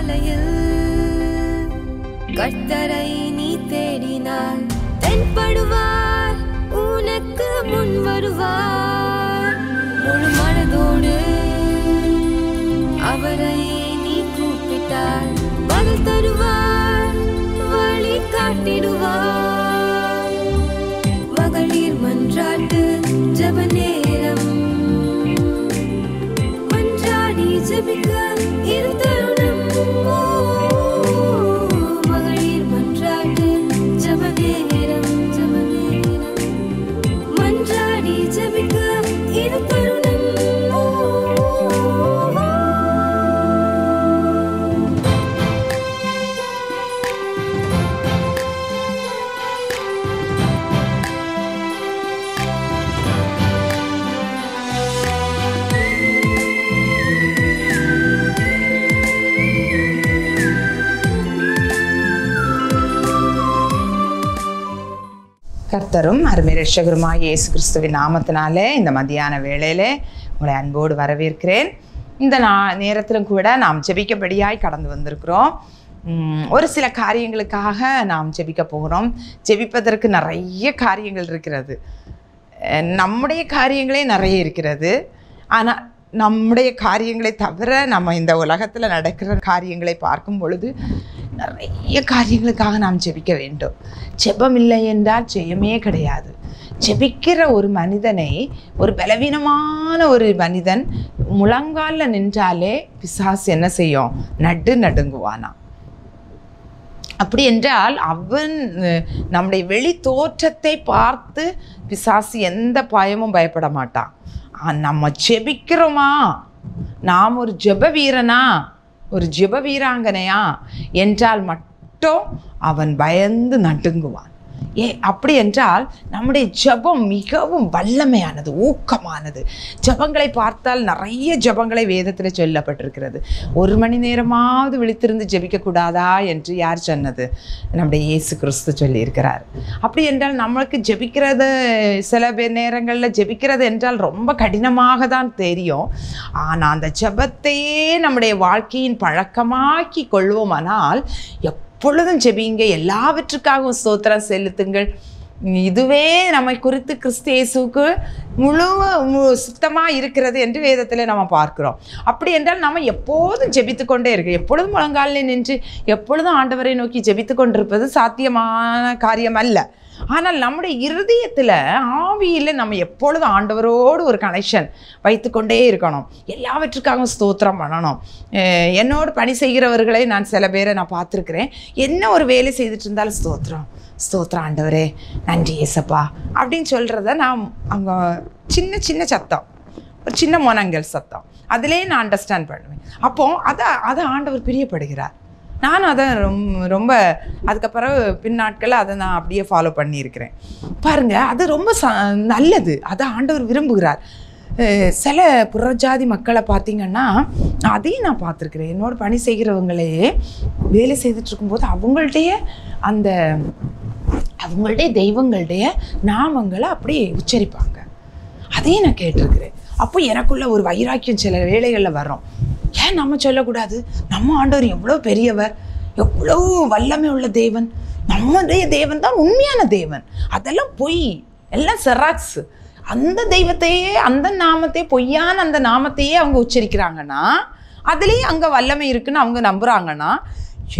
காலையில் கர்த்தரை நீ தேடினால் தென்படுவார், உனக்கு முன் வருவார். முழு மனதோடு அவரை நீ கூப்பிட்டால் பதில் தருவார், வழி காட்டிடுவார். மகளிர் மன்றாட்டு ஜெப நேரம், மன்றாடி ஜெபிக்க இரு தருணம். மகளிர் மன்றாட்டு ஜெப நேரம், மன்றாடி ஜெபிக்க இரு தருணம். கர்த்தரும் அருமை ரட்சகருமாய் இயேசு கிறிஸ்துவின் நாமத்தினாலே இந்த மத்தியான வேளையிலே உங்களை அன்போடு வரவேற்கிறேன். இந்த நேரத்திலும் கூட நாம் ஜெபிக்கபடியாய் கடந்து வந்திருக்கிறோம். ஒரு சில காரியங்களுக்காக நாம் ஜெபிக்க போகிறோம். ஜெபிப்பதற்கு நிறைய காரியங்கள் இருக்கிறது. நம்முடைய காரியங்களே நிறைய இருக்கிறது. ஆனால் நம்முடைய காரியங்களை தவிர நம்ம இந்த உலகத்தில் நடக்கிற காரியங்களை பார்க்கும் பொழுது நிறைய காரியங்களுக்காக நாம் ஜெபிக்க வேண்டும். ஜெபம் இல்லை என்றால் ஜெயமே கிடையாது. ஜெபிக்கிற ஒரு மனிதனை, ஒரு பலவீனமான ஒரு மனிதன் முழங்காலில் நின்றாலே பிசாசு என்ன செய்யும்? நடுங்குவானா. அப்படி என்றால் அவன் நம்முடைய வெளி தோற்றத்தை பார்த்து பிசாசு எந்த பயமும் பயப்பட மாட்டான். நம்ம ஜெபிக்கிறோமா, நாம் ஒரு ஜெப வீரனா, ஒரு ஜெப வீராங்கனையா என்றால் மட்டும் அவன் பயந்து நடுங்குவான். அப்படி என்றால் நம்முடைய ஜெபம் மிகவும் வல்லமையானது, ஊக்கமானது. ஜெபங்களை பார்த்தால் நிறைய ஜெபங்களை வேதத்தில் சொல்லப்பட்டிருக்கிறது. 1 மணி நேரமாவது விழித்திருந்து ஜெபிக்கக்கூடாதா என்று யார் சொன்னது? நம்முடைய இயேசு கிறிஸ்து சொல்லியிருக்கிறார். அப்படி என்றால் நம்மளுக்கு ஜெபிக்கிறது சில நேரங்களில் ஜெபிக்கிறது என்றால் ரொம்ப கடினமாக தான் தெரியும். ஆனால் அந்த ஜெபத்தையே நம்முடைய வாழ்க்கையின் பழக்கமாக்கி கொள்வோமானால் எப்பொழுதும் ஜெபிங்க, எல்லாவற்றுக்காகவும் ஸ்தோத்திரம் செலுத்துங்கள். இதுவே நம்மை குறித்து கிறிஸ்து இயேசுவுக்கு சுத்தமாக இருக்கிறது என்று வேதத்தில் நம்ம பார்க்கிறோம். அப்படி என்றால் நம்ம எப்போதும் ஜெபித்து கொண்டே இருக்கோம். எப்பொழுதும் முழங்காலில் நின்று எப்பொழுதும் ஆண்டவரை நோக்கி ஜெபித்து கொண்டிருப்பது சாத்தியமான காரியம் அல்ல. ஆனால் நம்முடைய இருதயத்தில், ஆவியில் நம்ம எப்பொழுதும் ஆண்டவரோடு ஒரு கனெக்ஷன் வைத்து கொண்டே இருக்கணும். எல்லாவற்றுக்காகவும் ஸ்தோத்திரம் பண்ணணும். என்னோடு பணி செய்கிறவர்களை நான் சில பேரை நான் பார்த்துருக்குறேன். என்ன ஒரு வேலை செய்துட்டு இருந்தாலும் ஸ்தோத்திரம் ஆண்டவரே, நன்றி ஏசப்பா அப்படின்னு சொல்கிறத நான் அங்கே சின்ன சின்ன சத்தம், ஒரு சின்ன மொனங்கல் சத்தம், அதிலே நான் அண்டர்ஸ்டாண்ட் பண்ணுவேன். அப்போது அதை ஆண்டவர் பிரியப்படுகிறார். நானும் அதை ரொம்ப அதுக்கப்புறம் பின்னாட்களில் அதை நான் அப்படியே ஃபாலோ பண்ணியிருக்கிறேன். பாருங்கள், அது ரொம்ப நல்லது. அதை ஆண்டவர் விரும்புகிறார். சில புறஜாதி மக்களை பார்த்திங்கன்னா, அதையும் நான் பார்த்துருக்குறேன். என்னோட பணி செய்கிறவங்களையே வேலை செய்துட்ருக்கும்போது அவங்களுடைய தெய்வங்களுடைய நாமங்களை அப்படியே உச்சரிப்பாங்க. அதையும் நான் கேட்டிருக்கிறேன். அப்போ எனக்குள்ள ஒரு வைராக்கியம் சில வேளைகளில் வரும். ஏன் நம்ம சொல்லக்கூடாது? நம்ம ஆண்டவர் எவ்வளோ பெரியவர், எவ்வளோ வல்லமை உள்ள தேவன். நம்முடைய தேவன் தான் உண்மையான தேவன். அதெல்லாம் பொய், எல்லாம் செராக்ஸ். அந்த தெய்வத்தையே, அந்த நாமத்தையே, பொய்யான அந்த நாமத்தையே அவங்க உச்சரிக்கிறாங்கன்னா, அதுலேயும் அங்கே வல்லமை இருக்குன்னு அவங்க நம்புகிறாங்கன்னா,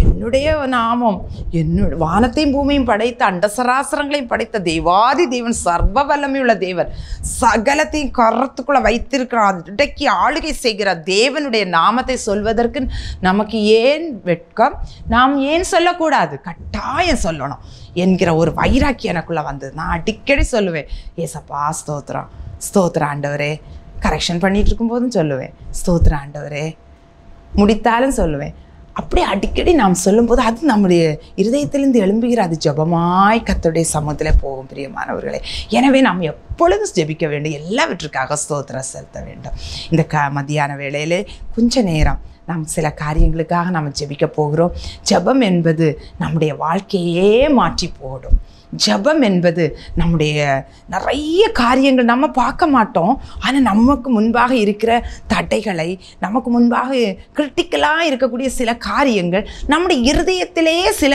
என்னுடைய நாமம், என்னுடைய வானத்தையும் பூமியும் படைத்த, அண்டசராசரங்களையும் படைத்த தேவாதி தேவன், சர்வ வல்லமையுள்ள தேவன், சகலத்தையும் கரத்துக்குள்ளே வைத்திருக்கிறார், இடைக்கு ஆளுகை செய்கிற தேவனுடைய நாமத்தை சொல்வதற்கு நமக்கு ஏன் வெட்கம்? நாம் ஏன் சொல்லக்கூடாது? கட்டாயம் சொல்லணும் என்கிற ஒரு வைராக்கியம் எனக்குள்ளே வந்தது. நான் அடிக்கடி சொல்லுவேன், ஏசப்பா ஸ்தோத்திரம் ஆண்டவரே. கரெக்ஷன் பண்ணிகிட்டு இருக்கும்போதும் சொல்லுவேன், ஸ்தோத்திரம் ஆண்டவரே. முடித்தாலும் சொல்லுவேன். அப்படி அடிக்கடி நாம் சொல்லும்போது அது நம்முடைய இருதயத்திலிருந்து எழும்புகிற, அது ஜெபமாய் கர்த்தருடைய சமூகத்தில் போகும். பிரியமானவர்களே, எனவே நாம் எப்பொழுதும் ஜெபிக்க வேண்டும். எல்லாவற்றுக்காக ஸ்தோத்திரம் செலுத்த வேண்டும். இந்த மத்தியான வேளையிலே கொஞ்ச நேரம் நாம் சில காரியங்களுக்காக நாம் ஜெபிக்க போகிறோம். ஜெபம் என்பது நம்முடைய வாழ்க்கையே மாற்றி போடும். ஜெபம் என்பது நம்முடைய நிறைய காரியங்கள் நம்ம பார்க்க மாட்டோம். ஆனால் நமக்கு முன்பாக இருக்கிற தடைகளை, நமக்கு முன்பாக கிரிட்டிக்கலாக இருக்கக்கூடிய சில காரியங்கள், நம்முடைய இருதயத்திலேயே சில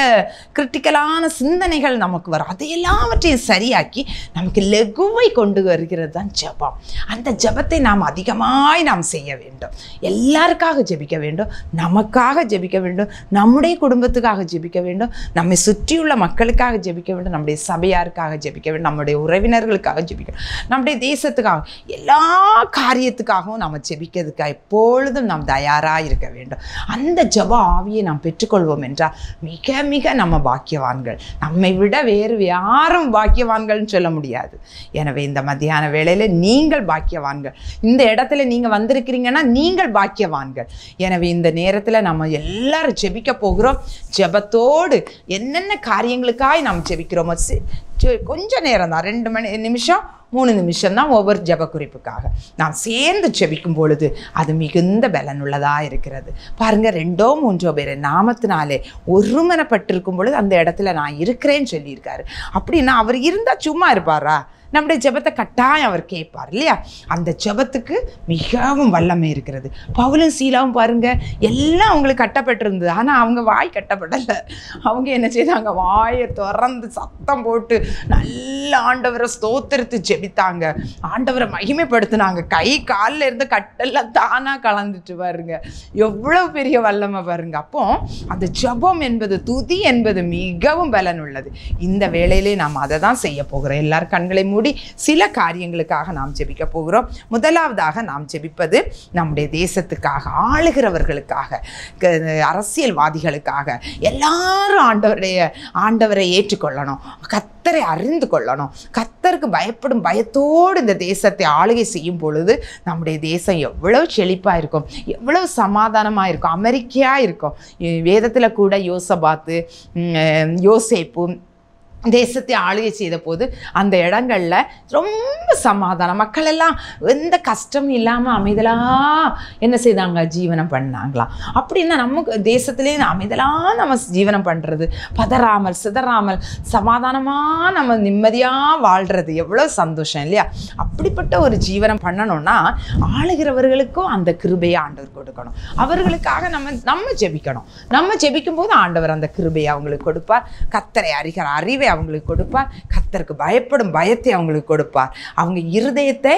கிரிட்டிக்கலான சிந்தனைகள் நமக்கு வரும். அதை எல்லாவற்றையும் சரியாக்கி நமக்கு லெகுவை கொண்டு வருகிறது தான் ஜெபம். அந்த ஜெபத்தை நாம் அதிகமாய் நாம் செய்ய வேண்டும். எல்லாருக்காக ஜெபிக்க வேண்டும், நமக்காக ஜெபிக்க வேண்டும், நம்முடைய குடும்பத்துக்காக ஜெபிக்க வேண்டும், நம்மை சுற்றியுள்ள மக்களுக்காக ஜெபிக்க வேண்டும், நம்முடைய சபையாருக்காக ஜெபிக்க வேண்டும், நம்முடைய உறவினர்களுக்காக ஜெபிக்க வேண்டும், நம்முடைய தேசத்துக்காக, எல்லா காரியத்துக்காகவும் நாம் ஜெபிக்கிறதுக்காக எப்பொழுதும் நாம் தயாராக இருக்க வேண்டும். அந்த ஜெப ஆவியை நாம் பெற்றுக்கொள்வோம் என்றால் மிக மிக நம்ம பாக்கியவான்கள். நம்மை விட வேறு யாரும் பாக்கியவான்கள்னு சொல்ல முடியாது. எனவே இந்த மத்தியான வேளையில் நீங்கள் பாக்கியவான்கள். இந்த இடத்துல நீங்கள் வந்திருக்கிறீங்கன்னா நீங்கள் பாக்கியவான்கள். எனவே இந்த நேரத்தில் நம்ம எல்லாரும் ஜெபிக்க போகிறோம். ஜெபத்தோடு என்னென்ன காரியங்களுக்காக நாம் ஜெபிக்கிறோமோ கொஞ்சம் நேரம் தான், 2 நிமிஷம் 3 நிமிஷம் தான் ஒவ்வொரு ஜெப குறிப்புக்காக நாம் சேர்ந்து ஜெபிக்கும் பொழுது அது மிகுந்த பலனுள்ளதாக இருக்கிறது. பாருங்கள், 2 3 பேர் நாமத்தினாலே ஒருமனப்பட்டிருக்கும் பொழுது அந்த இடத்துல நான் இருக்கிறேன்னு சொல்லியிருக்காரு. அப்படின்னா அவர் இருந்தால் சும்மா இருப்பாரா? நம்முடைய ஜெபத்தை கட்டாயம் அவர் கேட்பார் இல்லையா? அந்த ஜெபத்துக்கு மிகவும் வல்லமை இருக்கிறது. பவுலும் சீலாவும் பாருங்க, எல்லாம் அவங்களுக்கு கட்டப்பட்டிருந்தது. ஆனால் அவங்க வாய் கட்டப்படலை. அவங்க என்ன செய்தாங்க? வாயை திறந்து சத்தம் போட்டு நல்ல ஆண்டவரை ஸ்தோத்திரித்து ஜெபித்தாங்க, ஆண்டவரை மகிமைப்படுத்தினாங்க. கை காலில் இருந்து கட்டெல்லாம் தானாக கலந்துட்டு பாருங்க, எவ்வளோ பெரிய வல்லமை பாருங்க. அப்போ அந்த ஜெபம் என்பது, துதி என்பது மிகவும் பலனுள்ளது. இந்த வேளையிலே நாம் அதை தான் செய்ய போகிறோம். எல்லாரும் கண்களை மூடி சில காரியங்களுக்காக நாம் ஜெபிக்க போகிறோம். முதலாவதாக நாம் ஜெபிப்பது நம்முடைய தேசத்துக்காக, ஆளுகிறவர்களுக்காக, அரசியல்வாதிகளுக்காக. எல்லாரும் ஆண்டவரை ஏற்றுக்கொள்ளணும், கர்த்தரை அறிந்து கொள்ளணும். கர்த்தருக்கு பயப்படும் பயத்தோடு இந்த தேசத்தை ஆளுகை செய்யும் பொழுது நம்முடைய தேசம் எவ்வளவு செழிப்பாக இருக்கும், எவ்வளவு சமாதானமாக இருக்கும், அமெரிக்கையாக இருக்கும். வேதத்தில் கூட யோசேப்பு தேசத்தை ஆளுகை செய்த போது அந்த இடங்களில் ரொம்ப சமாதானம், மக்கள் எல்லாம் எந்த கஷ்டமும் இல்லாமல் அமைதலாக என்ன செய்தாங்க? ஜீவனம் பண்ணாங்களாம். அப்படின்னா நம்ம தேசத்துலேயே அமைதலாக நம்ம ஜீவனம் பண்ணுறது, பதறாமல் சிதறாமல் சமாதானமாக நம்ம நிம்மதியாக வாழ்கிறது எவ்வளோ சந்தோஷம் இல்லையா? அப்படிப்பட்ட ஒரு ஜீவனம் பண்ணணும்னா ஆளுகிறவர்களுக்கும் அந்த கிருபையை ஆண்டவர் கொடுக்கணும். அவர்களுக்காக நம்ம ஜெபிக்கணும். நம்ம ஜெபிக்கும் போது ஆண்டவர் அந்த கிருபையை அவங்களுக்கு கொடுப்பார். கர்த்தரை அறிகிற அறிவை அவங்களுக்கு கொடுப்பார். கர்த்தருக்கு பயப்படும் பயத்தை அவங்களுக்கு கொடுப்பார். அவங்க இருதயத்தை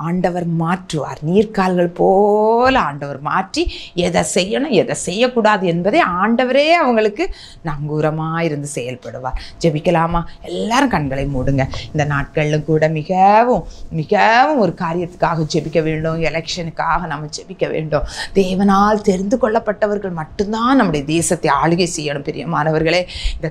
ஆண்டவர் மாற்றுவார். நீர்க்கால்கள் போல ஆண்டவர் மாற்றி எதை செய்யணும் எதை செய்யக்கூடாது என்பதை ஆண்டவரே அவங்களுக்கு நங்கூரமாக இருந்து செயல்படுவார். ஜெபிக்கலாமா? எல்லாரும் கண்களை மூடுங்க. இந்த நாட்களிலும் கூட மிகவும் மிகவும் ஒரு காரியத்துக்காக ஜெபிக்க வேண்டும். எலெக்ஷனுக்காக நம்ம ஜெபிக்க வேண்டும். தேவனால் தெரிந்து கொள்ளப்பட்டவர்கள் மட்டும்தான் நம்முடைய தேசத்தை ஆளுகை செய்யணும். பிரியமானவர்களே, இந்த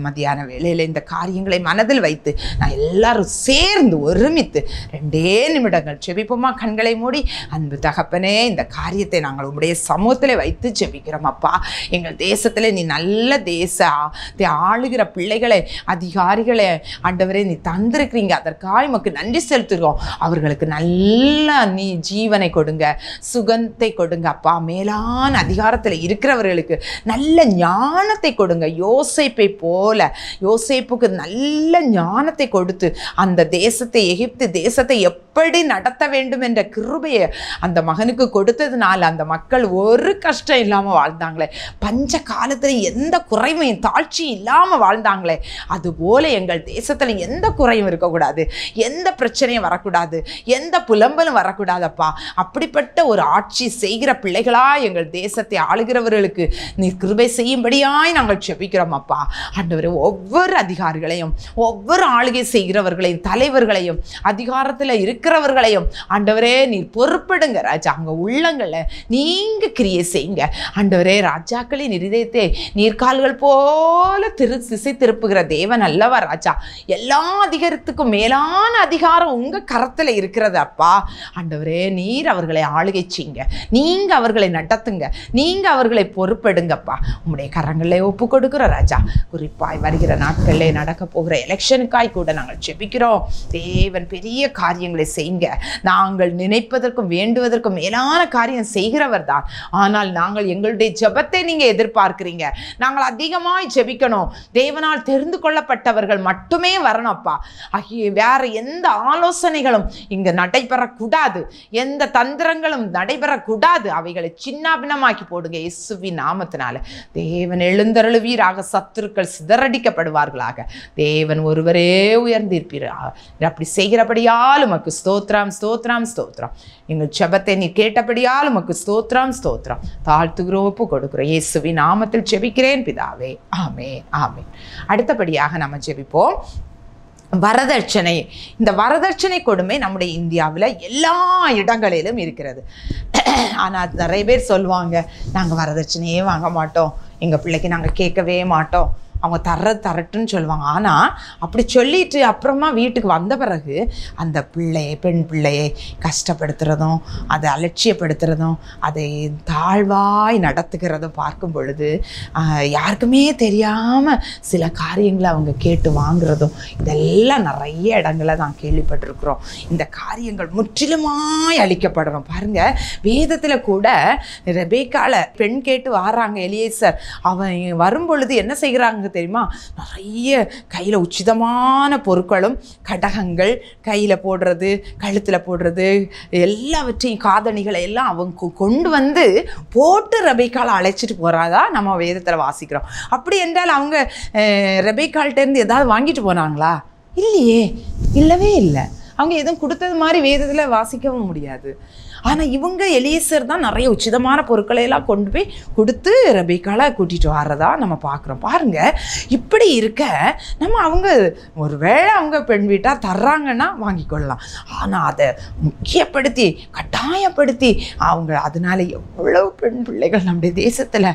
மத்தியான வேளையில் இந்த காரியங்களை மனதில் வைத்து நான் எல்லாரும் சேர்ந்து ஒருமித்து 2 நிமிடங்கள் ஜெபிப்போமா? கண்களை மூடி. அன்பு தகப்பனே, இந்த காரியத்தை நாங்கள் உங்களுடைய சமூகத்தில் வைத்து ஜெபிக்கிறோம். அப்பா, எங்கள் தேசத்தில் நீ நல்ல தேசத்தை ஆளுகிற பிள்ளைகளை, அதிகாரிகளை ஆண்டவரே நீ தந்திருக்கிறீங்க. அதற்காக உமக்கு நன்றி செலுத்துகிறோம். அவர்களுக்கு நல்ல நீ ஜீவனை கொடுங்க, சுகத்தை கொடுங்க அப்பா. மேலான அதிகாரத்தில் இருக்கிறவர்களுக்கு நல்ல ஞானத்தை கொடுங்க. யோசேப்பை போல யோசேப்புக்கு நல்ல ஞானத்தை கொடுத்து அந்த தேசத்தை, எகிப்து தேசத்தை எப்படி நடத்த வேண்டும் என்ற கிருபையை அந்த மகனுக்கு கொடுத்ததுனால அந்த மக்கள் ஒரு கஷ்டம் இல்லாமல் வாழ்ந்தாங்களே, பஞ்ச காலத்தில் எந்த குறைவையும் தாழ்ச்சி இல்லாமல் வாழ்ந்தாங்களே, அதுபோல எங்கள் தேசத்தில் எந்த குறையும் இருக்கக்கூடாது, எந்த பிரச்சனையும் வரக்கூடாது, எந்த புலம்பலும் வரக்கூடாதப்பா. அப்படிப்பட்ட ஒரு ஆட்சி செய்கிற பிள்ளைகளா எங்கள் தேசத்தை ஆளுகிறவர்களுக்கு நீ கிருபை செய்யும்படியாய் நாங்கள் ஜெபிக்கிறோம் அப்பா. ஆண்டவரே, ஒவ்வொரு அதிகாரிகளையும், ஒவ்வொரு ஆளுகை செய்கிறவர்களையும், தலைவர்களையும், அதிகாரத்தில் இருக்கிறவர்களையும் ஆண்டவரே நீர் பொறுப்படுங்க ராஜா. அங்கே உள்ளங்களில் நீங்க கிரியை செய்யுங்க ஆண்டவரே. ராஜாக்களின் இருதயத்தை நீர்கால்கள் போல திசை திருப்புகிற தேவன் அல்லவா ராஜா. எல்லா அதிகாரத்துக்கும் மேலான அதிகாரம் உங்க கரத்தில் இருக்கிறது அப்பா. ஆண்டவரே, நீர் அவர்களை ஆளுகை செய்யுங்க, நீங்க அவர்களை நடத்துங்க, நீங்க அவர்களை பொறுப்படுங்கப்பா. உங்களுடைய கரங்களை ஒப்பு கொடுக்கிற ராஜா. குறிப்பாய் வருகிற நாட்களிலே நடக்க போகிற எலெக்ஷனுக்காய் கூட நாங்கள் ஜெபிக்கிறோம். தேவன் பெரிய காரியங்களை செய்யுங்க. நாங்கள் நினைப்பதற்கும் வேண்டுவதற்கும் மேலான காரியம் செய்கிறவர் தான். ஆனால் நாங்கள் எங்களுடைய ஜெபத்தை நீங்க எதிர்பார்க்கிறீங்க. நாங்கள் அதிகமாய் ஜெபிக்கணும். தேவனால் தெரிந்து கொள்ளப்பட்டவர்கள் மட்டுமே வரணும்ப்பா. வேற எந்த ஆலோசனைகளும் இங்க நடைபெறக்கூடாது, எந்த தந்திரங்களும் நடைபெறக்கூடாது. அவைகளை சின்னாபின்னமாக்கி போடுங்க இயேசுவின் நாமத்தினால. தேவன் எழுந்தருளுவீராக, சத்துருக்கள் சிதறடிக்கப்படுவார்களாக. தேவன் ஒருவரே உயர்ந்திருப்பீராக. அப்படி செய்கிறபடியால் உமக்கு ஸ்தோத்திரம், ஸ்தோத்திரம், ஸ்தோத்திரம். எங்கள் ஜெபத்தை நீ கேட்டபடியால் உமக்கு ஸ்தோத்திரம், ஸ்தோத்திரம். தாழ்த்துகிறோம், ஒப்பு கொடுக்கிறோம். இயேசுவின் நாமத்தில் ஜெபிக்கிறேன் பிதாவே, ஆமென், ஆமென். அடுத்தபடியாக நம்ம ஜெபிப்போம் வரதட்சணை. இந்த வரதட்சணை கொடுமை நம்முடைய இந்தியாவில் எல்லா இடங்களிலும் இருக்கிறது. ஆனால் நிறைய பேர் சொல்லுவாங்க, நாங்கள் வரதட்சணையே வாங்க மாட்டோம், எங்கள் பிள்ளைக்கு நாங்கள் கேட்கவே மாட்டோம், அவங்க தரட்டுன்னு சொல்லுவாங்க. ஆனால் அப்படி சொல்லிட்டு அப்புறமா வீட்டுக்கு வந்த பிறகு அந்த பிள்ளையை, பெண் பிள்ளையை கஷ்டப்படுத்துகிறதும், அதை அலட்சியப்படுத்துகிறதும், அதை தாழ்வாய் நடத்துகிறதும் பார்க்கும் பொழுது யாருக்குமே தெரியாமல் சில காரியங்களை அவங்க கேட்டு வாங்குறதும், இதெல்லாம் நிறைய இடங்களில் நான் கேள்விப்பட்டிருக்கிறோம். இந்த காரியங்கள் முற்றிலுமாய் அழிக்கப்படணும். பாருங்கள், வேதத்தில் கூட ரெபேக்கால பெண் கேட்டு வாராங்க எலியேசர். அவன் வரும் பொழுது என்ன செய்கிறாங்க தெரியுமா? நிறைய கையில் உச்சிதமான பொருட்களும், கடகங்கள் கையில் போடுறது, கழுத்தில் போடுறது, எல்லாவற்றையும் காதணிகளை எல்லாம் அவங்க கொண்டு வந்து போட்டு ரெபேக்கால அழைச்சிட்டு போகிறாதா நம்ம வேதத்தில் வாசிக்கிறோம். அப்படி என்றால் அவங்க ரெபேக்கால்கிட்டேருந்து ஏதாவது வாங்கிட்டு போனாங்களா? இல்லையே, இல்லவே இல்லை. அவங்க எதுவும் கொடுத்தது மாதிரி வேதத்தில் வாசிக்கவும் முடியாது. ஆனால் இவங்க எலியேசர் தான் நிறைய உச்சிதமான பொருட்களை எல்லாம் கொண்டு போய் கொடுத்து ரெபேக்கால கூட்டிகிட்டு வர்றதா நம்ம பார்க்குறோம். பாருங்கள், இப்படி இருக்க நம்ம அவங்க ஒரு வேளை அவங்க பெண் வீட்டாக தர்றாங்கன்னா வாங்கி கொள்ளலாம். ஆனால் அதை முக்கியப்படுத்தி கட்டாயப்படுத்தி அவங்க அதனால எவ்வளவு பெண் பிள்ளைகள் நம்முடைய தேசத்தில்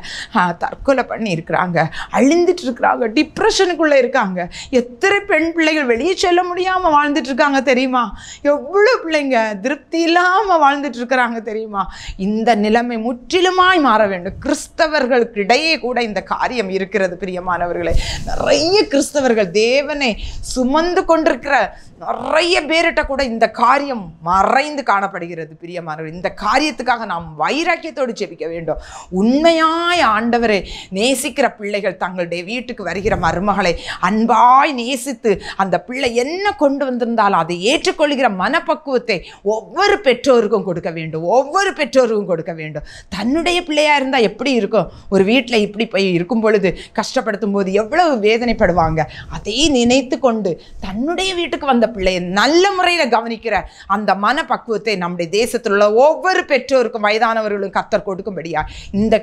தற்கொலை பண்ணி இருக்கிறாங்க, அழிந்துட்டு இருக்கிறாங்க, டிப்ரெஷனுக்குள்ளே இருக்காங்க. எத்தனை பெண் பிள்ளைகள் வெளியே செல்ல முடியாமல் வாழ்ந்துட்டு இருக்காங்க தெரியுமா? எவ்வளோ பிள்ளைங்க திருப்தி இல்லாமல் வாழ்ந்துட்டு இருக்கிறாங்க தெரியுமா? இந்த நிலைமை முற்றிலுமாய் மாற வேண்டும். கிறிஸ்தவர்களுக்கு இடையே கூட இந்த காரியம் இருக்கிறது பிரியமானவர்களே. நிறைய கிறிஸ்தவர்கள் தேவனை சுமந்து கொண்டிருக்கிற நிறைய பேர்கிட்ட கூட இந்த காரியம் மறைந்து காணப்படுகிறது பிரியமானவர்கள். இந்த காரியத்துக்காக நாம் வைராக்கியத்தோடு ஜெபிக்க வேண்டும். உண்மையாய் ஆண்டவரை நேசிக்கிற பிள்ளைகள் தங்களுடைய வீட்டுக்கு வருகிற மருமகளை அன்பாய் நேசித்து அந்த பிள்ளை என்ன கொண்டு வந்திருந்தாலும் அதை ஏற்றுக்கொள்கிற மனப்பக்குவத்தை ஒவ்வொரு பெற்றோருக்கும் கொடுக்க வேண்டும். ஒவ்வொரு பெற்றோருக்கும் கொடுக்க வேண்டும். தன்னுடைய பிள்ளையாக இருந்தால் எப்படி இருக்கும்? ஒரு வீட்டில் இப்படி போய் இருக்கும் பொழுது கஷ்டப்படுத்தும் போது எவ்வளவு வேதனைப்படுவாங்க. அதை நினைத்து கொண்டு தன்னுடைய வீட்டுக்கு வந்த பிள்ளையை நல்ல முறையில் கவனிக்கிற அந்த மனப்பக்குவத்தை நம்முடைய தேசத்தில் உள்ள ஒவ்வொரு பெற்றோருக்கும் வயதானவர்களும் கர்த்தர் கொடுக்கும்படியா இந்த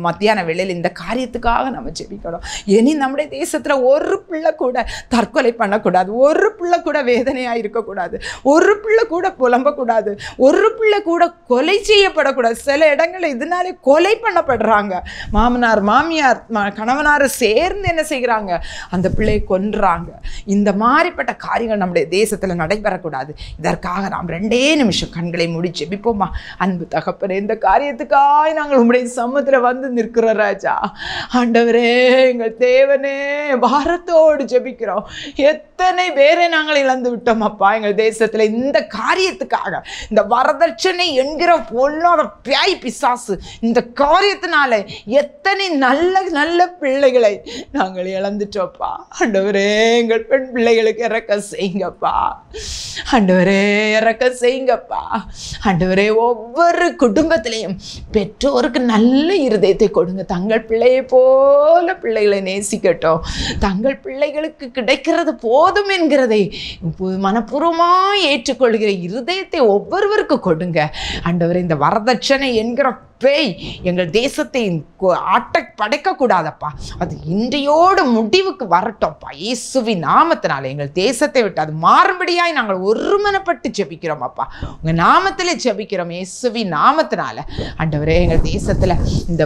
மத்தியான வேளையில் இந்த காரியத்துக்காக நம்ம ஜெபிக்கணும். இனி நம்முடைய தேசத்தில் ஒரு பிள்ளை கூட தற்கொலை பண்ணக்கூடாது, ஒரு பிள்ளை கூட வேதனையாக இருக்கக்கூடாது, ஒரு பிள்ளை கூட புலம்பக்கூடாது, ஒரு பிள்ளை கூட கொலை செய்யப்படக்கூடாது. சில இடங்களில் இதனாலே கொலை பண்ணப்படுறாங்க. மாமனார் மாமியார் கணவனார் சேர்ந்து என்ன செய்கிறாங்க? அந்த பிள்ளையை கொன்றாங்க. இந்த மாதிரிப்பட்ட காரியங்கள் நம்முடைய தேசத்தில் நடைபெறக்கூடாது. இதற்காக நாம் 2 நிமிஷம் கண்களை மூடி ஜெபிப்போமா? அன்பு தகப்பனே, இந்த காரியத்துக்காக நாங்கள் உம்முடைய சமூகத்தில் வந்து நிற்கிறோம் ராஜா. ஆண்டவரே, எங்கள் தேவனே, பாரத்தோடு ஜெபிக்கிறோம். எத்தனை பேரை நாங்கள் இழந்து விட்டோம் அப்பா எங்கள் தேசத்தில் இந்த காரியத்துக்காக. இந்த வரதட்சணை என்கிற பொல்லாத பேய் பிசாசு இந்த காரியத்தினால எத்தனை நல்ல நல்ல பிள்ளைகளை நாங்கள் இழந்துட்டோம்ப்பா. ஆண்டவரே, எங்கள் பெண் பிள்ளைகளுக்கு இறக்க செய்யுங்கப்பா. ஆண்டவரே, இறக்க செய்யுங்கப்பா. ஆண்டவரே, ஒவ்வொரு குடும்பத்திலையும் பெற்றோருக்கு நல்ல இருதயத்தை கொடுங்க. தங்கள் பிள்ளையை போல பிள்ளைகளை நேசிக்கட்டும். தங்கள் பிள்ளைகளுக்கு கிடைக்கிறது போதும் என்கிறதை மனப்பூர்வமாக ஏற்றுக்கொள்கிற இருதயத்தை ஒவ்வொருவருக்கும் கொடுங்க. ஆண்டவரே, இந்த வரதட்சணை என்கிற பேய் எங்கள் தேசத்தை ஆட்ட படைக்கக்கூடாதப்பா. அது இன்றையோடு முடிவுக்கு வரட்டோம்ப்பா. இயேசுவின் நாமத்தினால எங்கள் தேசத்தை விட்டு அது அது மாறும்படியாய் நாங்கள் ஒருமனப்பட்டு ஜெபிக்கிறோம் அப்பா. உங்கள் நாமத்தில் ஜெபிக்கிறோம் இயேசுவின் நாமத்தினால. ஆண்டவரே, எங்கள் தேசத்தில் இந்த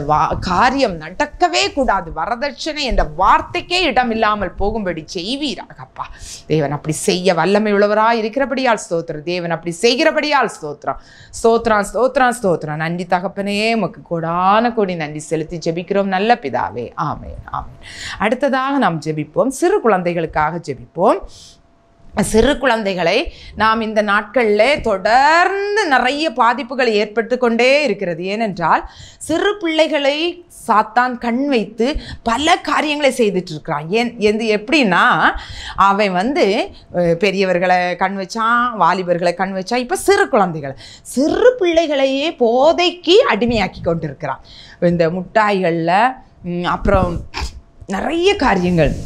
காரியம் நடக்கவே கூடாது. வரதட்சணை என்ற வார்த்தைக்கே இடம் இல்லாமல் போகும்படி செய்வீராகப்பா. தேவன் அப்படி செய்ய வல்லமை உள்ளவராய் இருக்கிறபடியால் ஸ்தோத்திரம். தேவன் அப்படி செய்கிறபடியால் ஸ்தோத்திரம். ஸ்தோத்திரம் ஸ்தோத்திரம் ஸ்தோத்திரம். நன்றி தகப்பனே, உமக்கு கோடான கோடி நன்றி செலுத்தி ஜெபிக்கிறோம் நல்ல பிதாவே. ஆமென் ஆமென். அடுத்ததாக நாம் ஜெபிப்போம். சிறு குழந்தைகளுக்காக ஜெபிப்போம். சிறு குழந்தைகளை நாம் இந்த நாட்களில் தொடர்ந்து நிறைய பாதிப்புகள் ஏற்பட்டு கொண்டே இருக்கிறது. ஏனென்றால் சிறு பிள்ளைகளை சாத்தான் கண் வைத்து பல காரியங்களை செய்துட்டு இருக்கிறான். எப்படின்னா, அவன் பெரியவர்களை கண் வச்சான், வாலிபர்களை கண் வச்சான். இப்போ சிறு பிள்ளைகளையே போதைக்கு அடிமையாக்கி கொண்டு இருக்கிறான். இந்த முட்டாய்களில் அப்புறம் நிறைய காரியங்கள்,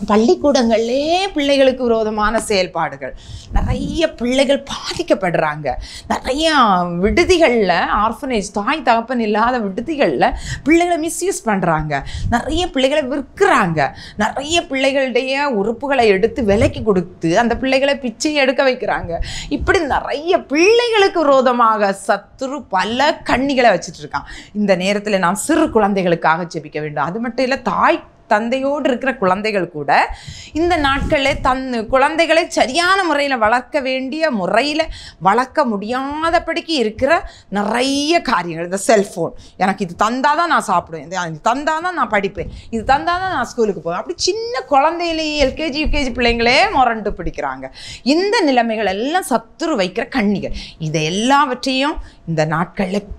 பள்ளிக்கூடங்களே பிள்ளைகளுக்கு விரோதமான செயல்பாடுகள், நிறைய பிள்ளைகள் பாதிக்கப்படுறாங்க. நிறைய விடுதிகளில், ஆர்ஃபனேஜ், தாய் தகப்பன் இல்லாத விடுதிகளில் பிள்ளைகளை மிஸ்யூஸ் பண்ணுறாங்க. நிறைய பிள்ளைகளை விற்கிறாங்க. நிறைய பிள்ளைகளுடைய உறுப்புகளை எடுத்து விலைக்கு கொடுத்து அந்த பிள்ளைகளை பிச்சை எடுக்க வைக்கிறாங்க. இப்படி நிறைய பிள்ளைகளுக்கு விரோதமாக சத்துரு பல கண்ணிகளை வச்சுட்டு இருக்கான். இந்த நேரத்தில் நாம் சிறு குழந்தைகளுக்காக ஜெபிக்க வேண்டும். அது மட்டும் இல்லை, தாய் தந்தையோடு இருக்கிற குழந்தைகள் கூட இந்த நாட்களில் குழந்தைகளை சரியான முறையில் வளர்க்க வேண்டிய முறையில் வளர்க்க முடியாதபடிக்கு இருக்கிற நிறைய காரியங்கள். இந்த செல்ஃபோன், எனக்கு இது தந்தால் தான் நான் சாப்பிடுவேன், இது தந்தால் தான் நான் படிப்பேன், இது தந்தால் தான் நான் ஸ்கூலுக்கு போவேன். அப்படி சின்ன குழந்தையிலேயே எல்கேஜி யூகேஜி பிள்ளைங்களே முரண்டு பிடிக்கிறாங்க. இந்த நிலைமைகள் எல்லாம் சத்துரு வைக்கிற கண்ணிகள். இதை எல்லாவற்றையும் இந்த நாட்களில்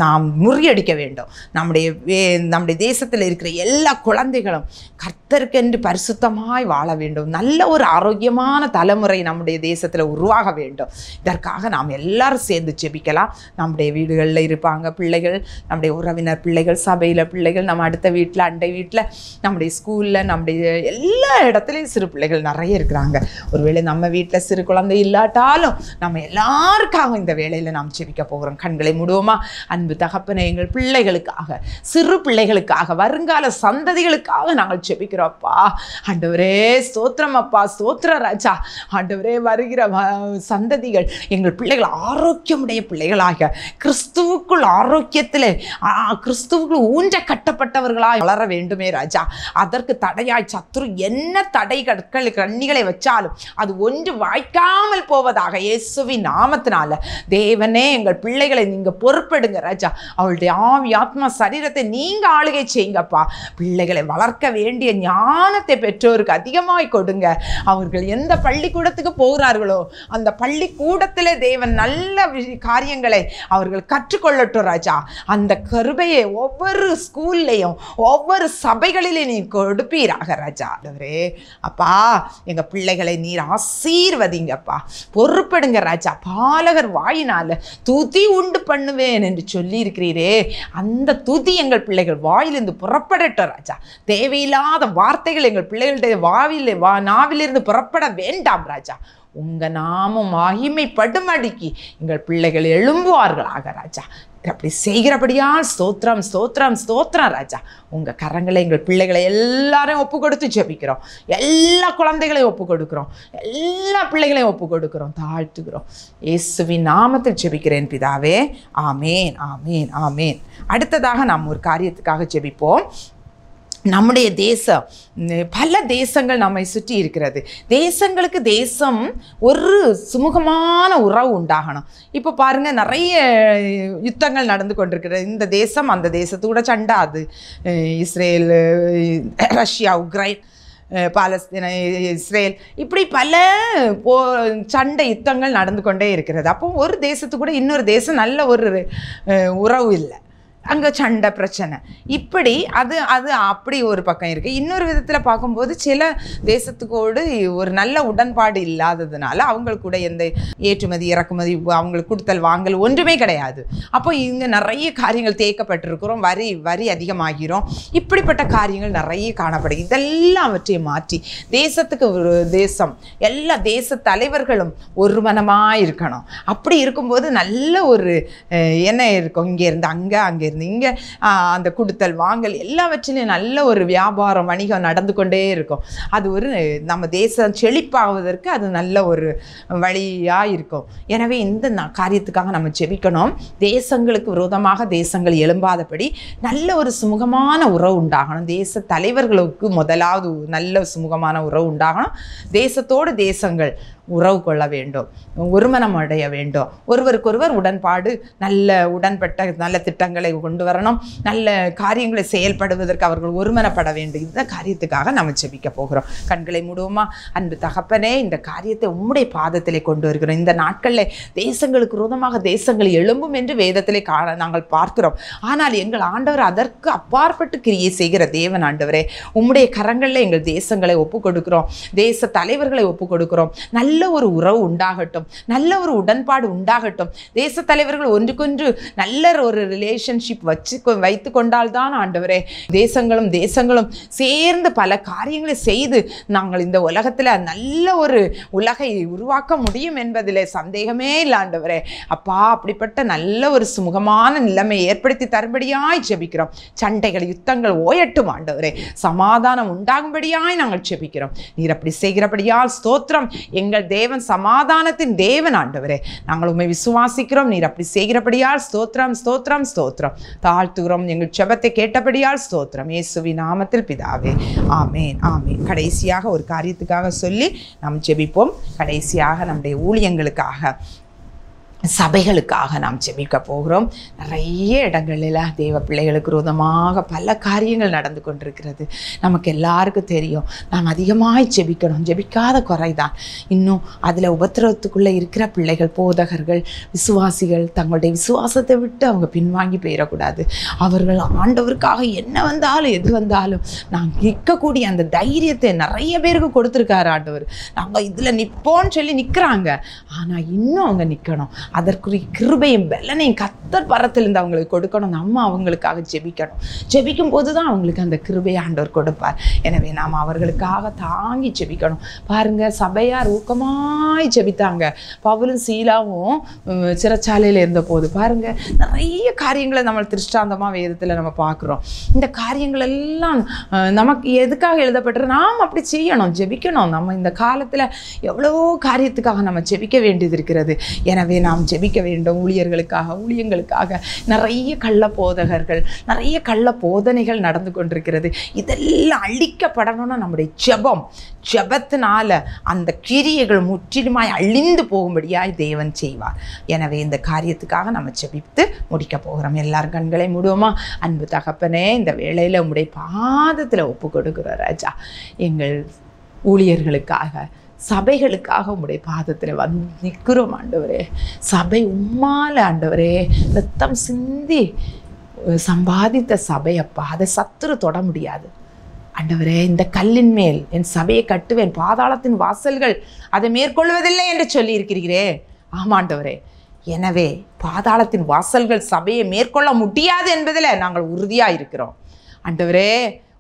நாம் முறியடிக்க வேண்டும். நம்முடைய தேசத்தில் இருக்கிற எல்லா குழந்தைகளும் கர்த்தருக்கென்று பரிசுத்தமாய் வாழ வேண்டும். நல்ல ஒரு ஆரோக்கியமான தலைமுறை நம்முடைய தேசத்தில் உருவாக வேண்டும். இதற்காக நாம் எல்லாரும் சேர்ந்து ஜெபிக்கலாம். நம்முடைய வீடுகளில் இருப்பாங்க பிள்ளைகள், நம்முடைய உறவினர் பிள்ளைகள், சபையில் பிள்ளைகள், நம்ம அடுத்த வீட்டில், அண்டை வீட்டில், நம்முடைய ஸ்கூலில், நம்முடைய எல்லா இடத்துலையும் சிறு பிள்ளைகள் நிறைய இருக்கிறாங்க. ஒருவேளை நம்ம வீட்டில் சிறு குழந்தை இல்லாட்டாலும் நம்ம எல்லாருக்காகவும் இந்த வேளையில் நாம் ஜெபிக்க போகிறோம். கண்களை மூடுவோமா? அன்பு தகப்பனே, எங்கள் பிள்ளைகளுக்காக, சிறு பிள்ளைகளுக்காக, வருங்கால சந்ததிகளுக்காக நாங்கள் ஜெபிக்கிறோம்ப்பா. ஆண்டவரே ஸ்தோத்திரம் அப்பா, ஸ்தோத்திர ராஜா. ஆண்டவரே, வருகிற சந்ததிகள் எங்கள் பிள்ளைகள் ஆரோக்கியமுடைய பிள்ளைகளாக, கிறிஸ்துவுக்குள் ஆரோக்கியத்தில், கிறிஸ்துவுக்குள் ஊன்ற கட்டப்பட்டவர்களாக வளர வேண்டுமே ராஜா. அதற்கு தடையாய் சத்துரு என்ன தடை கண்ணிகளை வச்சாலும் அது ஒன்று வாய்க்காமல் போவதாக இயேசுவின் நாமத்தினால தேவனே, எங்கள் பிள்ளைகளை நீங்க பொறுப்பெடுங்க ராஜா. அவளுடைய ஆவி, ஆத்மா, சரீரத்தை நீங்க ஆளுகை செய்யுங்கப்பா. பிள்ளைகளை வளர்க்க வேண்டிய ஞானத்தை பெற்றோருக்கு அதிகமாய் கொடுங்க. அவர்கள் எந்த பள்ளிக்கூடத்துக்கு போகிறார்களோ அந்த பள்ளிக்கூடத்தில் தேவன் நல்ல காரியங்களை அவர்கள் கற்றுக்கொள்ளட்டும் ராஜா. அந்த கருபையை ஒவ்வொரு ஸ்கூல்லையும், ஒவ்வொரு சபைகளிலே நீ கொடுப்பீராக ராஜா. அப்பா, எங்க பிள்ளைகளை நீர் ஆசீர்வதிங்கப்பா, பொறுப்படுங்க ராஜா. பாலகர் வாயினால துதி உண்டு பண்ணுவேன் என்று சொல்லி இருக்கிறீரே, அந்த துதி எங்கள் பிள்ளைகள் வாயிலிருந்து புறப்படட்டும் ராஜா. தேவையில்லாத வார்த்தைகள் எங்கள் பிள்ளைகளுடைய நாவிலிருந்து புறப்பட வேண்டாம் ராஜா. உங்க நாமம் மகிமைப்படும்படிக்கு எங்கள் பிள்ளைகள் எழும்புவார்களாக ராஜா. அப்படி செய்கிறபடியால் ஸ்தோத்திரம் ஸ்தோத்திரம் ஸ்தோத்திரம் ராஜா. உங்கள் கரங்களை எங்கள் பிள்ளைகளை எல்லாரையும் ஒப்பு கொடுத்து ஜெபிக்கிறோம். எல்லா குழந்தைகளையும் ஒப்பு கொடுக்குறோம், எல்லா பிள்ளைகளையும் ஒப்பு கொடுக்குறோம், தாழ்த்துக்கிறோம். இயேசுவின் நாமத்தில் ஜெபிக்கிறேன் பிதாவே. ஆமேன் ஆமேன் ஆமேன். அடுத்ததாக நாம் ஒரு காரியத்துக்காக ஜெபிப்போம். நம்முடைய தேசம், பல தேசங்கள் நம்மை சுற்றி இருக்கிறது. தேசங்களுக்கு தேசம் ஒரு சுமூகமான உறவு உண்டாகணும். இப்போ பாருங்கள், நிறைய யுத்தங்கள் நடந்து கொண்டிருக்கிறது. இந்த தேசம் அந்த தேசத்து கூட சண்டாது. இஸ்ரேல், ரஷ்யா, உக்ரைன், பாலஸ்தீன, இஸ்ரேல், இப்படி பல சண்டை யுத்தங்கள் நடந்து கொண்டே இருக்கிறது. அப்போ ஒரு தேசத்து கூட இன்னொரு தேசம் நல்ல ஒரு உறவு இல்லை, அங்கே சண்டை பிரச்சனை. இப்படி அது அப்படி ஒரு பக்கம் இருக்குது. இன்னொரு விதத்தில் பார்க்கும்போது சில தேசத்துக்கோடு ஒரு நல்ல உடன்பாடு இல்லாததுனால அவங்களுக்கு கூட எந்த ஏற்றுமதி இறக்குமதி, அவங்களுக்கு கொடுத்தல் வாங்கல் ஒன்றுமே கிடையாது. அப்போ இங்கே நிறைய காரியங்கள் தேக்கப்பட்டிருக்கிறோம், வரி அதிகமாகிறோம். இப்படிப்பட்ட காரியங்கள் நிறைய காணப்படுது. இதெல்லாவற்றையும் மாற்றி தேசத்துக்கு ஒரு தேசம், எல்லா தேச தலைவர்களும் ஒரு மனமாக இருக்கணும். அப்படி இருக்கும்போது நல்ல ஒரு என்ன இருக்கும், இங்கேருந்து அங்கே, அங்கே இருந்து இங்கே அந்த கொடுத்தல் வாங்கல் எல்லாவற்றிலையும் நல்ல ஒரு வியாபாரம் வணிகம் நடந்து கொண்டே இருக்கும். அது ஒரு நம்ம தேசம் செழிப்பாவதற்கு அது நல்ல ஒரு வழியாக இருக்கும். எனவே இந்த காரியத்துக்காக நம்ம ஜெபிக்கணும். தேசங்களுக்கு விரோதமாக தேசங்கள் எழும்பாதபடி நல்ல ஒரு சுமூகமான உறவு உண்டாகணும். தேச தலைவர்களுக்கு முதலாவது நல்ல சுமூகமான உறவு உண்டாகணும். தேசத்தோடு தேசங்கள் உறவு கொள்ள வேண்டும், ஒருமனம் அடைய வேண்டும், ஒருவருக்கொருவர் உடன்பாடு நல்ல உடன்பட்ட நல்ல திட்டங்களை கொண்டு வரணும், நல்ல காரியங்களை செயல்படுவதற்கு அவர்கள் ஒருமனப்பட வேண்டும். இந்த காரியத்துக்காக நம்ம ஜெபிக்க போகிறோம். கண்களை மூடுவோமா? அன்பு தகப்பனே, இந்த காரியத்தை உம்முடைய பாதத்திலே கொண்டு வருகிறோம். இந்த நாட்களில் தேசங்களுக்கு விரோதமாக தேசங்கள் எழும்பும் என்று வேதத்திலே நாங்கள் பார்க்கிறோம். ஆனால் எங்கள் ஆண்டவர் அதற்கு அப்பாற்பட்டு கிரியை செய்கிற தேவன் ஆண்டவரே, உம்முடைய கரங்களில் எங்கள் தேசங்களை ஒப்புக் கொடுக்கிறோம், தேச தலைவர்களை ஒப்புக் கொடுக்கிறோம். நல்ல ஒரு உறவு உண்டாகட்டும், நல்ல ஒரு உடன்பாடு உண்டாகட்டும். தேச தலைவர்கள் ஒன்றுக்கொன்று நல்ல ஒரு ரிலேஷன்ஷிப் வைத்து கொண்டால்தான் ஆண்டவரே தேசங்களும் சேர்ந்து பல காரியங்களை செய்து நாங்கள் இந்த உலகத்தில் நல்ல ஒரு உலகை உருவாக்க முடியும் என்பதில் சந்தேகமே இல்லை ஆண்டவரே. அப்பா, அப்படிப்பட்ட நல்ல ஒரு சுமூகமான நிலைமை ஏற்படுத்தி தரும்படியாய் ஜெபிக்கிறோம். சண்டைகள் யுத்தங்கள் ஓயட்டும் ஆண்டவரே, சமாதானம் உண்டாகும்படியாய் நாங்கள் ஜெபிக்கிறோம். நீர் அப்படி செய்கிறபடியால் ஸ்தோத்திரம். எங்கள் தேவன் சமாதானத்தின் தேவன் ஆண்டவரே, நாங்கள் உம்மை விசுவாசிக்கிறோம். நீர் அப்படி செய்கிறபடியால் ஸ்தோத்திரம் ஸ்தோத்திரம் ஸ்தோத்திரம். தாழ்த்துகிறோம். எங்கள் ஜெபத்தை கேட்டபடியால் ஸ்தோத்திரம். இயேசுவின் நாமத்தில் பிதாவே, ஆமேன் ஆமேன். கடைசியாக ஒரு காரியத்துக்காக சொல்லி நாம் ஜெபிப்போம். கடைசியாக நம்முடைய ஊழியங்களுக்காக, சபைகளுக்காக நாம் ஜெபிக்க போகிறோம். நிறைய இடங்களில் தேவ பிள்ளைகளுக்கு விரோதமாக பல காரியங்கள் நடந்து கொண்டிருக்கிறது. நமக்கு எல்லாருக்கும் தெரியும். நாம் அதிகமாக ஜெபிக்கணும். ஜெபிக்காத குறைதான். இன்னும் அதில் உபத்திரவத்துக்குள்ளே இருக்கிற பிள்ளைகள், போதகர்கள், விசுவாசிகள் தங்களுடைய விசுவாசத்தை விட்டு அவங்க பின்வாங்கி போயிடக்கூடாது. அவர்கள் ஆண்டவருக்காக என்ன வந்தாலும் எது வந்தாலும் நாங்கள் நிற்கக்கூடிய அந்த தைரியத்தை நிறைய பேருக்கு கொடுத்துருக்காரு ஆண்டவர். நாங்கள் இதில் நிற்போன்னு சொல்லி நிற்கிறாங்க. ஆனால் இன்னும் அவங்க நிற்கணும். அதற்குரிய கிருபையும் பலனையும் கர்த்தர் பரத்திலிருந்து அவங்களுக்கு கொடுக்கணும். நம்ம அவங்களுக்காக ஜெபிக்கணும். ஜெபிக்கும் போது தான் அவங்களுக்கு அந்த கிருபையை ஆண்டவர் கொடுப்பார். எனவே நாம் அவர்களுக்காக தாங்கி ஜெபிக்கணும். பாருங்க, சபையார் ஊக்கமாய் ஜெபித்தாங்க. பவுலும் சீலாவும் சிறைச்சாலையில் இருந்தபோது பாருங்க, நிறைய காரியங்களை நம்ம திருஷ்டாந்தமாக வேதத்தில் நம்ம பார்க்குறோம். இந்த காரியங்கள் எல்லாம் நமக்கு எதுக்காக எழுதப்பட்டு நாம் அப்படி செய்யணும், ஜெபிக்கணும். நம்ம இந்த காலத்தில் எவ்வளவோ காரியத்துக்காக நம்ம ஜெபிக்க வேண்டியது இருக்கிறது. எனவே நாம் ஜெபிக்க வேண்டும். ஊழியங்களுக்காக நிறைய கள்ள போதகர்கள், நிறைய கள்ள போதனைகள் நடந்து கொண்டிருக்கிறது. இதெல்லாம் அழிக்கப்படணும்னா நம்முடைய ஜெபத்தினால அந்த கிரியைகள் முற்றிலுமாய் அழிந்து போகும்படியாய் தேவன் செய்வார். எனவே இந்த காரியத்துக்காக நம்ம ஜெபித்து முடிக்க போகிறோம். எல்லாரும் கண்களை மூடுவோமா? அன்பு தகப்பனே, இந்த வேளையில் உம்முடைய பாதத்தில் ஒப்பு கொடுக்கிறோம் ராஜா. எங்கள் ஊழியர்களுக்காக, சபைகளுக்காக உம்முடைய பாதத்தில் வந்து நிற்கிறோம் ஆண்டவரே. சபை உம்மால ஆண்டவரே ரத்தம் சிந்தி சம்பாதித்த சபை அப்பா, அதை சத்துரு தொட முடியாது ஆண்டவரே. இந்த கல்லின் மேல் என் சபையை கட்டுவேன், பாதாளத்தின் வாசல்கள் அதை மேற்கொள்வதில்லை என்று சொல்லி இருக்கிறீரே. ஆமாண்டவரே, எனவே பாதாளத்தின் வாசல்கள் சபையை மேற்கொள்ள முடியாது என்பதில் நாங்கள் உறுதியாக இருக்கிறோம் ஆண்டவரே.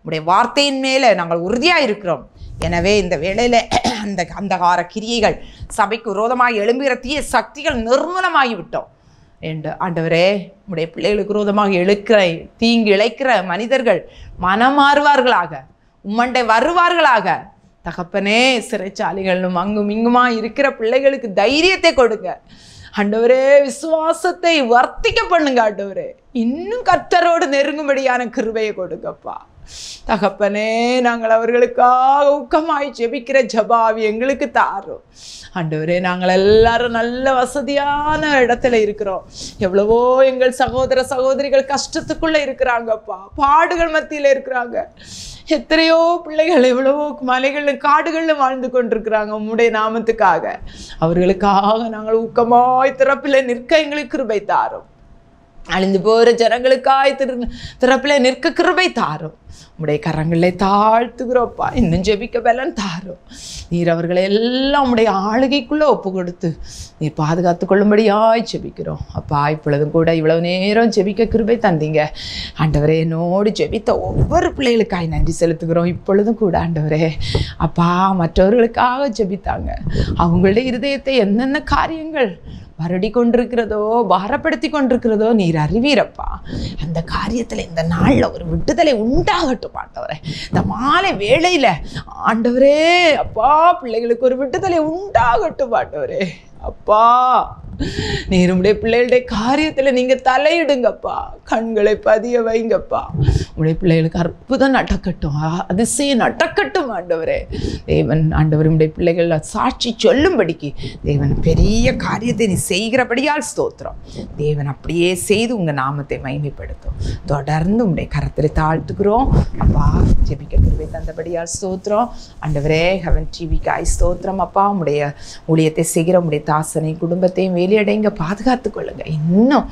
உடைய வார்த்தையின் மேலே நாங்கள் உறுதியாக இருக்கிறோம். எனவே இந்த வேளையில் அந்த அந்தகார கிரியைகள், சபைக்கு விரோதமாக எழும்புகிற தீய சக்திகள் நிர்மூலமாகிவிட்டோம் என்று ஆண்டவரே, உடைய பிள்ளைகளுக்கு விரோதமாக தீங்கு இழைக்கிற மனிதர்கள் மனமாறுவார்களாக, உம்மண்டை வருவார்களாக. தகப்பனே, சிறைச்சாலைகளும் அங்கும் இங்குமா இருக்கிற பிள்ளைகளுக்கு தைரியத்தை கொடுங்க ஆண்டவரே. விசுவாசத்தை வர்த்திக்க பண்ணுங்க ஆண்டவரே. இன்னும் கர்த்தரோடு நெருங்கும்படியான கிருபையை கொடுங்கப்பா. தகப்பனே, நாங்கள் அவர்களுக்காக ஊக்கமாய் ஜெபிக்கிற ஜபாவி எங்களுக்கு தாரும் ஆண்டவரே. நாங்கள் எல்லாரும் நல்ல வசதியான இடத்துல இருக்கிறோம். எவ்வளவோ எங்கள் சகோதர சகோதரிகள் கஷ்டத்துக்குள்ள இருக்கிறாங்கப்பா, பாடுகள் மத்தியில் இருக்கிறாங்க. எத்தனையோ பிள்ளைகள் எவ்வளவோ மலைகளிலும் காடுகளிலும் வாழ்ந்து கொண்டிருக்கிறாங்க. உம்முடைய நாமத்துக்காக அவர்களுக்காக நாங்கள் ஊக்கமாய் திறப்பில் நிற்க எங்களுக்கு கிருபை தாரும். அழிந்து போகிற ஜனங்களுக்காய் திறப்பில் நிற்க கிருபை தாரும். உம்முடைய கரங்களை தாழ்த்துகிறோப்பா. இன்னும் ஜெபிக்க பலன் தாரும். நீர் அவர்களை எல்லாம் உம்முடைய ஆளுகைக்குள்ளே ஒப்பு கொடுத்து நீர் பாதுகாத்து கொள்ளும்படியாய் ஜெபிக்கிறோம் அப்பா. இப்பொழுதும் கூட இவ்வளவு நேரம் ஜெபிக்க கிருபை தந்தீங்க ஆண்டவரே. என்னோடு ஜெபித்த ஒவ்வொரு பிள்ளைகளுக்காய் நன்றி செலுத்துகிறோம். இப்பொழுதும் கூட ஆண்டவரே அப்பா, மற்றவர்களுக்காக ஜெபித்தாங்க. அவங்களுடைய இருதயத்தை என்னென்ன காரியங்கள் வருடி கொண்டிருக்கிறதோ பாரப்படுத்தி கொண்டிருக்கிறதோ நீர் அறிவீரப்பா. அந்த காரியத்தில் இந்த நாளில் ஒரு விடுதலை உண்டாகட்டும் ஆண்டவரே. இந்த மாலை வேளையில் ஆண்டவரே அப்பா பிள்ளைகளுக்கு ஒரு விடுதலை உண்டாகட்டும் ஆண்டவரே. அப்பா நீர் உடைய பிள்ளைகளுடைய காரியத்தில் நீங்க தலையிடுங்கப்பா, கண்களை பதிய வைங்கப்பா. உடைய பிள்ளைகளுக்கு அற்புதம் நடக்கட்டும், அதிசயம் நடக்கட்டும் ஆண்டவரே. தேவன் ஆண்டவர் உடைய பிள்ளைகள் சாட்சி சொல்லும்படிக்கு தேவன் பெரிய காரியத்தை நீ செய்கிறபடியால் ஸ்தோத்திரம். தேவன் அப்படியே செய்து உங்க நாமத்தை மகிமைப்படுத்தும். தொடர்ந்து உடைய கரத்தில் தாழ்த்துக்கிறோம் அப்பா. ஜெபிக்க கிருபை தந்தபடியால் ஸ்தோத்திரம் ஆண்டவரே. ஹெவன் டிவிக்காய் ஸ்தோத்திரம் அப்பா. உடைய ஊழியத்தை செய்கிற உடைய தாசனை குடும்பத்தையும் வெளியடைங்க, பாதுகாத்து கொள்ளுங்க. இன்னும்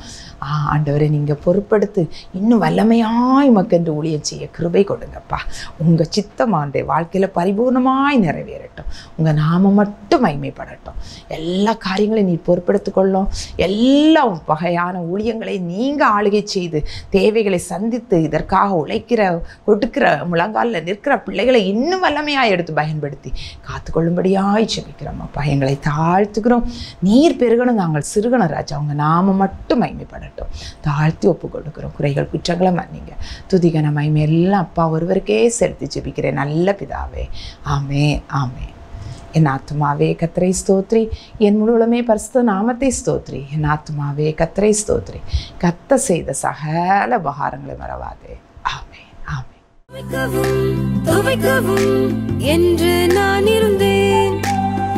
ஆண்டவரை நீங்க பொறுப்படுத்து இன்னும் வல்லமையாய் மக்கென்று ஊழியம் செய்ய கிருபை கொடுங்கப்பா. உங்க சித்தம் ஆண்டே வாழ்க்கையில பரிபூர்ணமாய் நிறைவேறட்டும். உங்க நாமம் மட்டும் மகிமைப்படட்டும். எல்லா காரியங்களையும் நீ பொறுப்படுத்திக் கொள்ளும். எல்லா வகையான ஊழியங்களை நீங்க ஆளுகை செய்து தேவைகளை சந்தித்து இதற்காக உழைக்கிற கொடுக்கிற முழங்காலில் நிற்கிற பிள்ளைகளை இன்னும் வல்லமையாய் எடுத்து பயன்படுத்தி காத்துக்கொள்ளும்படியாய் ஜெபிக்கிறோம் அப்பா. எங்களை தாழ்த்துக்கிறோம். நீர் பெருகணும், நாங்கள் சிறுகணும் ராஜா. அவங்க நாம மட்டும் மகிமைப்படட்டும். தாழ்த்தி ஒப்பு கொடுக்கிறோம். குறைகள் குற்றங்களை மன்னிங்க. துதிகன மகிமை எல்லாம் அப்பா ஒருவருக்கே செலுத்தி ஜெபிக்கிறேன் நல்ல பிதாவே. ஆமே ஆமே. என் ஆத்துமாவே கர்த்தரை ஸ்தோத்ரி, என் முழுவதுமே பரிசுத்த நாமத்தை ஸ்தோத்ரி. என் ஆத்துமாவே கர்த்தரை ஸ்தோத்ரி, கர்த்தர் செய்த சகல உபகாரங்களை மறவாதே. ஆமே ஆமே. துவைக்கவும் என்று நான் இருந்தேன்,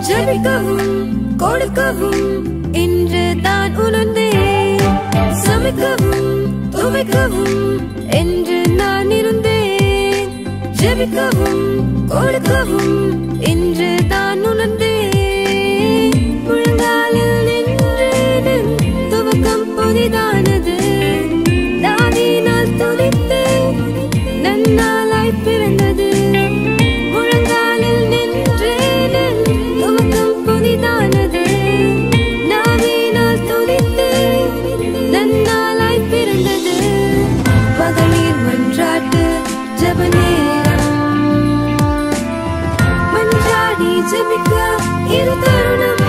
ஜெபிக்கவும் கொடுக்கவும் என்று தான் உணர்ந்தேன். சமைக்கவும் துவைக்கவும் என்று நான் இருந்தேன், ஜெபிக்கவும் கொடுக்கவும் என்று தான் உணர்ந்தேன். முழங்காலில் நின்று துவக்கம் புதிதானது, தாவினால் துதித்து நன்னாளாய் பிறந்தது. முழங்காலில் நின்று துவக்கம் புதிதானது, நாவினால் துதித்து நன்னாளாய் பிறந்தது. மகளிர் மன்றாட்டு ஜெப நேரம், மன்றாடி ஜெபிக்க இது தருணம்.